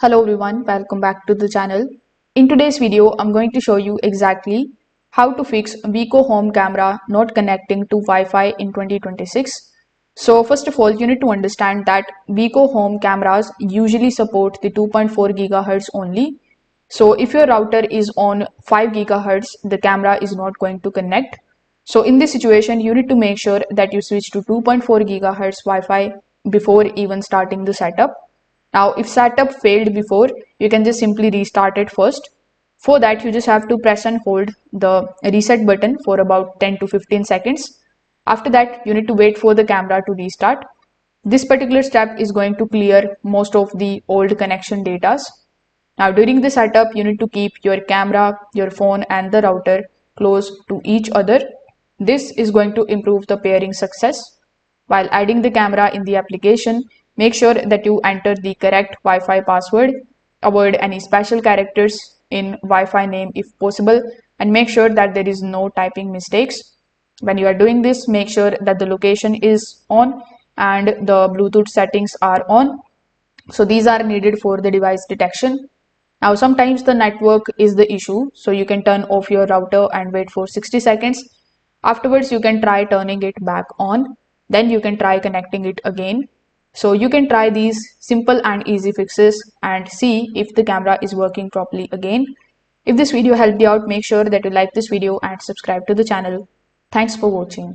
Hello everyone, welcome back to the channel. In today's video, I'm going to show you exactly how to fix VicoHome camera not connecting to Wi-Fi in 2026. So first of all, you need to understand that VicoHome cameras usually support the 2.4 GHz only. So if your router is on 5 GHz, the camera is not going to connect. So in this situation, you need to make sure that you switch to 2.4 GHz Wi-Fi before even starting the setup. Now, if setup failed before, you can just simply restart it first. For that, you just have to press and hold the reset button for about 10 to 15 seconds. After that, you need to wait for the camera to restart. This particular step is going to clear most of the old connection data. Now, during the setup, you need to keep your camera, your phone, and the router close to each other. This is going to improve the pairing success. While adding the camera in the application, make sure that you enter the correct Wi-Fi password, avoid any special characters in Wi-Fi name if possible, and make sure that there is no typing mistakes. When you are doing this, make sure that the location is on and the Bluetooth settings are on. So these are needed for the device detection. Now sometimes the network is the issue, so you can turn off your router and wait for 60 seconds. Afterwards, you can try turning it back on. Then you can try connecting it again. So you can try these simple and easy fixes and see if the camera is working properly again. If this video helped you out, make sure that you like this video and subscribe to the channel. Thanks for watching.